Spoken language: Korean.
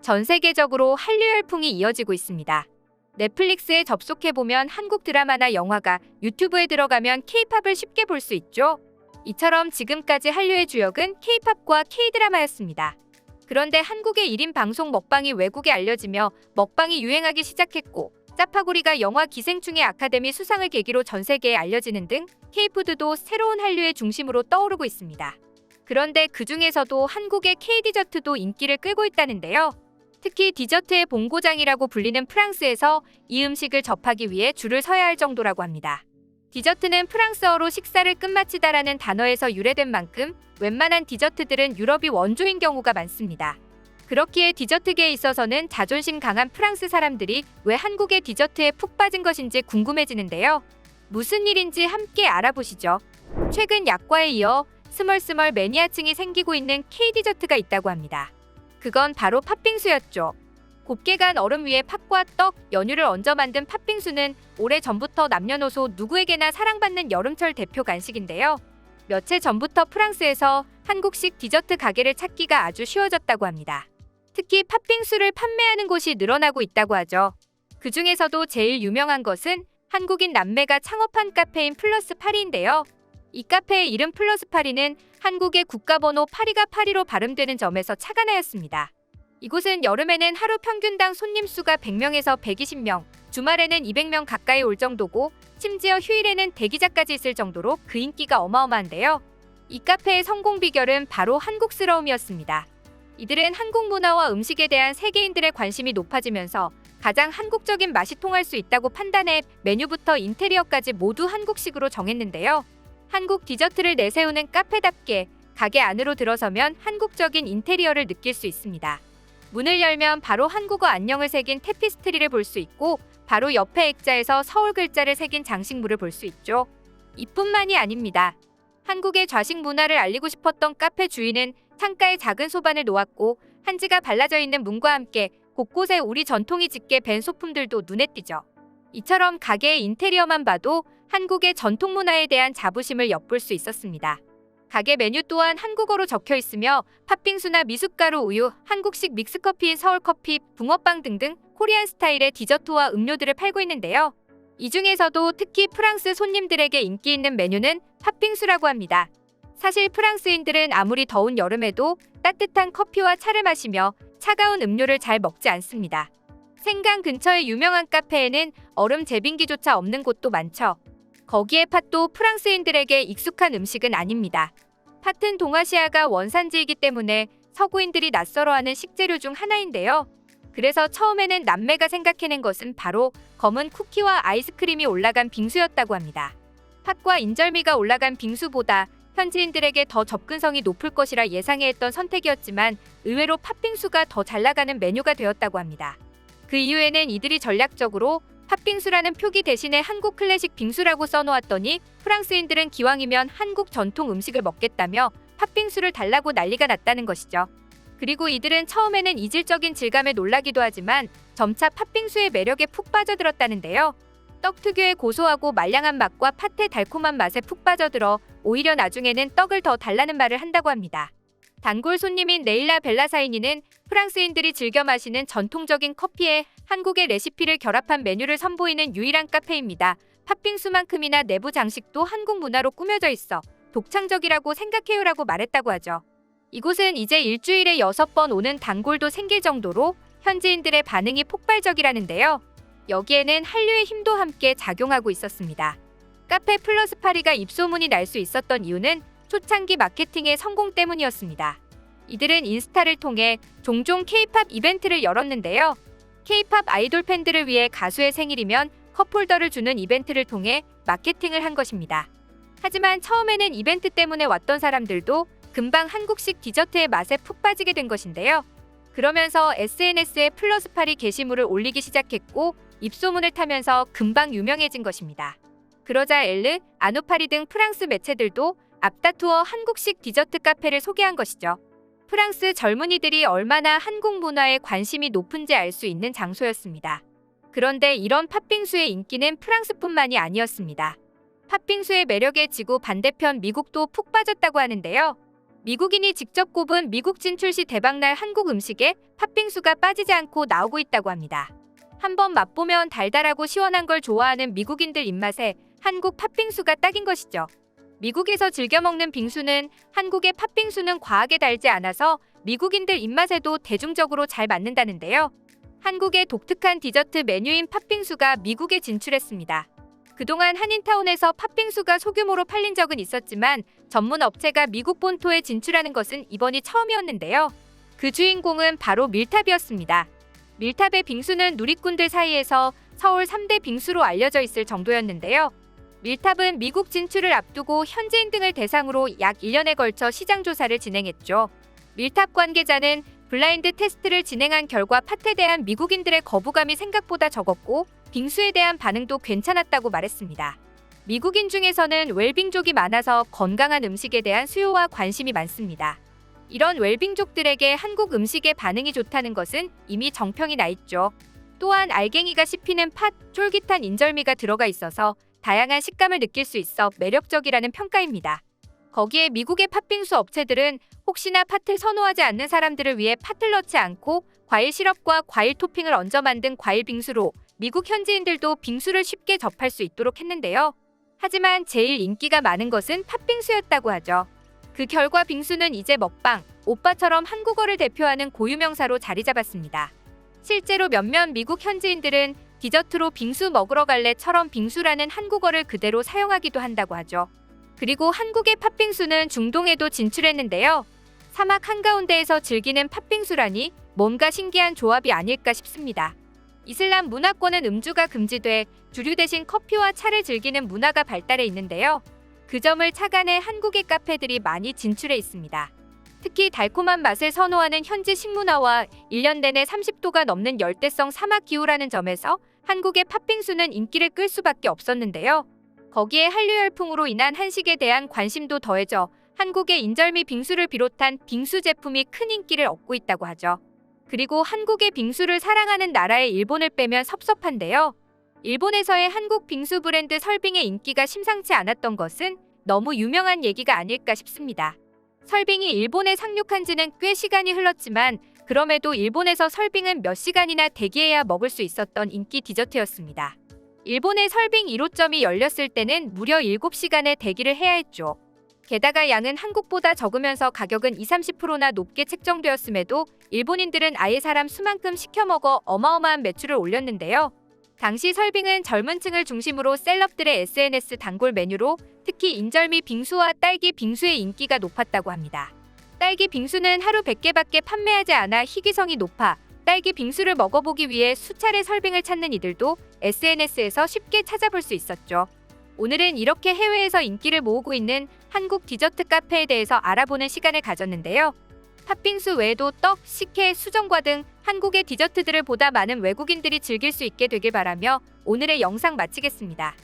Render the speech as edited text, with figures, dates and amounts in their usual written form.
전 세계적으로 한류 열풍이 이어지고 있습니다. 넷플릭스에 접속해보면 한국 드라마나 영화가, 유튜브에 들어가면 K-팝을 쉽게 볼 수 있죠. 이처럼 지금까지 한류의 주역은 K-팝과 K-드라마였습니다. 그런데 한국의 1인 방송 먹방이 외국에 알려지며 먹방이 유행하기 시작했고, 짜파구리가 영화 기생충의 아카데미 수상을 계기로 전 세계에 알려지는 등 K-푸드도 새로운 한류의 중심으로 떠오르고 있습니다. 그런데 그 중에서도 한국의 K-디저트도 인기를 끌고 있다는데요. 특히 디저트의 본고장이라고 불리는 프랑스에서 이 음식을 접하기 위해 줄을 서야 할 정도라고 합니다. 디저트는 프랑스어로 식사를 끝마치다라는 단어에서 유래된 만큼 웬만한 디저트들은 유럽이 원조인 경우가 많습니다. 그렇기에 디저트계에 있어서는 자존심 강한 프랑스 사람들이 왜 한국의 디저트에 푹 빠진 것인지 궁금해지는데요. 무슨 일인지 함께 알아보시죠. 최근 약과에 이어 스멀스멀 매니아층이 생기고 있는 K-디저트가 있다고 합니다. 그건 바로 팥빙수였죠. 곱게 간 얼음 위에 팥과 떡, 연유를 얹어 만든 팥빙수는 오래전부터 남녀노소 누구에게나 사랑받는 여름철 대표 간식인데요. 며칠 전부터 프랑스에서 한국식 디저트 가게를 찾기가 아주 쉬워졌다고 합니다. 특히 팥빙수를 판매하는 곳이 늘어나고 있다고 하죠. 그 중에서도 제일 유명한 것은 한국인 남매가 창업한 카페인 플러스 파리인데요. 이 카페의 이름 플러스 파리는 한국의 국가번호 파리가 파리로 발음되는 점에서 착안하였습니다. 이곳은 여름에는 하루 평균당 손님 수가 100명에서 120명, 주말에는 200명 가까이 올 정도고 심지어 휴일에는 대기자까지 있을 정도로 그 인기가 어마어마한데요. 이 카페의 성공 비결은 바로 한국스러움이었습니다. 이들은 한국 문화와 음식에 대한 세계인들의 관심이 높아지면서 가장 한국적인 맛이 통할 수 있다고 판단해 메뉴부터 인테리어까지 모두 한국식으로 정했는데요. 한국 디저트를 내세우는 카페답게 가게 안으로 들어서면 한국적인 인테리어를 느낄 수 있습니다. 문을 열면 바로 한국어 안녕을 새긴 테피스트리를 볼 수 있고 바로 옆에 액자에서 서울 글자를 새긴 장식물을 볼 수 있죠. 이뿐만이 아닙니다. 한국의 좌식 문화를 알리고 싶었던 카페 주인은 창가에 작은 소반을 놓았고 한지가 발라져 있는 문과 함께 곳곳에 우리 전통이 짙게 밴 소품들도 눈에 띄죠. 이처럼 가게의 인테리어만 봐도 한국의 전통 문화에 대한 자부심을 엿볼 수 있었습니다. 가게 메뉴 또한 한국어로 적혀 있으며 팥빙수나 미숫가루 우유, 한국식 믹스커피인 서울커피, 붕어빵 등등 코리안 스타일의 디저트와 음료들을 팔고 있는데요. 이 중에서도 특히 프랑스 손님들에게 인기 있는 메뉴는 팥빙수라고 합니다. 사실 프랑스인들은 아무리 더운 여름에도 따뜻한 커피와 차를 마시며 차가운 음료를 잘 먹지 않습니다. 생강 근처의 유명한 카페에는 얼음 제빙기조차 없는 곳도 많죠. 거기에 팥도 프랑스인들에게 익숙한 음식은 아닙니다. 팥은 동아시아가 원산지이기 때문에 서구인들이 낯설어하는 식재료 중 하나인데요. 그래서 처음에는 남매가 생각해낸 것은 바로 검은 쿠키와 아이스크림이 올라간 빙수였다고 합니다. 팥과 인절미가 올라간 빙수보다 현지인들에게 더 접근성이 높을 것이라 예상해 했던 선택이었지만 의외로 팥빙수가 더 잘 나가는 메뉴가 되었다고 합니다. 그 이후에는 이들이 전략적으로 팥빙수라는 표기 대신에 한국 클래식 빙수라고 써놓았더니 프랑스인들은 기왕이면 한국 전통 음식을 먹겠다며 팥빙수를 달라고 난리가 났다는 것이죠. 그리고 이들은 처음에는 이질적인 질감에 놀라기도 하지만 점차 팥빙수의 매력에 푹 빠져들었다는데요. 떡 특유의 고소하고 말량한 맛과 팥의 달콤한 맛에 푹 빠져들어 오히려 나중에는 떡을 더 달라는 말을 한다고 합니다. 단골 손님인 네일라 벨라사이니는 프랑스인들이 즐겨 마시는 전통적인 커피에 한국의 레시피를 결합한 메뉴를 선보이는 유일한 카페입니다. 팥빙수만큼이나 내부 장식도 한국 문화로 꾸며져 있어 독창적이라고 생각해요라고 말했다고 하죠. 이곳은 이제 일주일에 6번 오는 단골도 생길 정도로 현지인들의 반응이 폭발적이라는데요. 여기에는 한류의 힘도 함께 작용하고 있었습니다. 카페 플러스 파리가 입소문이 날 수 있었던 이유는 초창기 마케팅의 성공 때문이었습니다. 이들은 인스타를 통해 종종 K-팝 이벤트를 열었는데요. K-팝 아이돌 팬들을 위해 가수의 생일이면 컵홀더를 주는 이벤트를 통해 마케팅을 한 것입니다. 하지만 처음에는 이벤트 때문에 왔던 사람들도 금방 한국식 디저트의 맛에 푹 빠지게 된 것인데요. 그러면서 SNS에 플러스 파리 게시물을 올리기 시작했고 입소문을 타면서 금방 유명해진 것입니다. 그러자 엘르, 아누파리 등 프랑스 매체들도 앞다투어 한국식 디저트 카페를 소개한 것이죠. 프랑스 젊은이들이 얼마나 한국 문화에 관심이 높은지 알 수 있는 장소였습니다. 그런데 이런 팥빙수의 인기는 프랑스뿐만이 아니었습니다. 팥빙수의 매력에 지구 반대편 미국도 푹 빠졌다고 하는데요. 미국인이 직접 꼽은 미국 진출 시 대박날 한국 음식에 팥빙수가 빠지지 않고 나오고 있다고 합니다. 한번 맛보면 달달하고 시원한 걸 좋아하는 미국인들 입맛에 한국 팥빙수가 딱인 것이죠. 미국에서 즐겨 먹는 빙수는 한국의 팥빙수는 과하게 달지 않아서 미국인들 입맛에도 대중적으로 잘 맞는다는데요. 한국의 독특한 디저트 메뉴인 팥빙수가 미국에 진출했습니다. 그동안 한인타운에서 팥빙수가 소규모로 팔린 적은 있었지만 전문 업체가 미국 본토에 진출하는 것은 이번이 처음이었는데요. 그 주인공은 바로 밀탑이었습니다. 밀탑의 빙수는 누리꾼들 사이에서 서울 3대 빙수로 알려져 있을 정도였는데요. 밀탑은 미국 진출을 앞두고 현지인 등을 대상으로 약 1년에 걸쳐 시장 조사를 진행했죠. 밀탑 관계자는 블라인드 테스트를 진행한 결과 팥에 대한 미국인들의 거부감이 생각보다 적었고 빙수에 대한 반응도 괜찮았다고 말했습니다. 미국인 중에서는 웰빙족이 많아서 건강한 음식에 대한 수요와 관심이 많습니다. 이런 웰빙족들에게 한국 음식의 반응이 좋다는 것은 이미 정평이 나 있죠. 또한 알갱이가 씹히는 팥, 쫄깃한 인절미가 들어가 있어서 다양한 식감을 느낄 수 있어 매력적이라는 평가입니다. 거기에 미국의 팥빙수 업체들은 혹시나 팥을 선호하지 않는 사람들을 위해 팥을 넣지 않고 과일 시럽과 과일 토핑을 얹어 만든 과일 빙수로 미국 현지인들도 빙수를 쉽게 접할 수 있도록 했는데요. 하지만 제일 인기가 많은 것은 팥빙수였다고 하죠. 그 결과 빙수는 이제 먹방, 오빠처럼 한국어를 대표하는 고유명사로 자리 잡았습니다. 실제로 몇몇 미국 현지인들은 디저트로 빙수 먹으러 갈래처럼 빙수라는 한국어를 그대로 사용하기도 한다고 하죠. 그리고 한국의 팥빙수는 중동에도 진출했는데요. 사막 한가운데에서 즐기는 팥빙수라니 뭔가 신기한 조합이 아닐까 싶습니다. 이슬람 문화권은 음주가 금지돼 주류 대신 커피와 차를 즐기는 문화가 발달해 있는데요. 그 점을 착안해 한국의 카페들이 많이 진출해 있습니다. 특히 달콤한 맛을 선호하는 현지 식문화와 1년 내내 30도가 넘는 열대성 사막 기후라는 점에서 한국의 팥빙수는 인기를 끌 수밖에 없었는데요. 거기에 한류 열풍으로 인한 한식에 대한 관심도 더해져 한국의 인절미 빙수를 비롯한 빙수 제품이 큰 인기를 얻고 있다고 하죠. 그리고 한국의 빙수를 사랑하는 나라의 일본을 빼면 섭섭한데요. 일본에서의 한국 빙수 브랜드 설빙의 인기가 심상치 않았던 것은 너무 유명한 얘기가 아닐까 싶습니다. 설빙이 일본에 상륙한 지는 꽤 시간이 흘렀지만 그럼에도 일본에서 설빙은 몇 시간이나 대기해야 먹을 수 있었던 인기 디저트였습니다. 일본의 설빙 1호점이 열렸을 때는 무려 7시간의 대기를 해야 했죠. 게다가 양은 한국보다 적으면서 가격은 20-30%나 높게 책정되었음에도 일본인들은 아예 사람 수만큼 시켜 먹어 어마어마한 매출을 올렸는데요. 당시 설빙은 젊은 층을 중심으로 셀럽들의 SNS 단골 메뉴로 특히 인절미 빙수와 딸기 빙수의 인기가 높았다고 합니다. 딸기 빙수는 하루 100개밖에 판매하지 않아 희귀성이 높아 딸기 빙수를 먹어보기 위해 수차례 설빙을 찾는 이들도 SNS에서 쉽게 찾아볼 수 있었죠. 오늘은 이렇게 해외에서 인기를 모으고 있는 한국 디저트 카페에 대해서 알아보는 시간을 가졌는데요. 팥빙수 외에도 떡, 식혜, 수정과 등 한국의 디저트들을 보다 많은 외국인들이 즐길 수 있게 되길 바라며 오늘의 영상 마치겠습니다.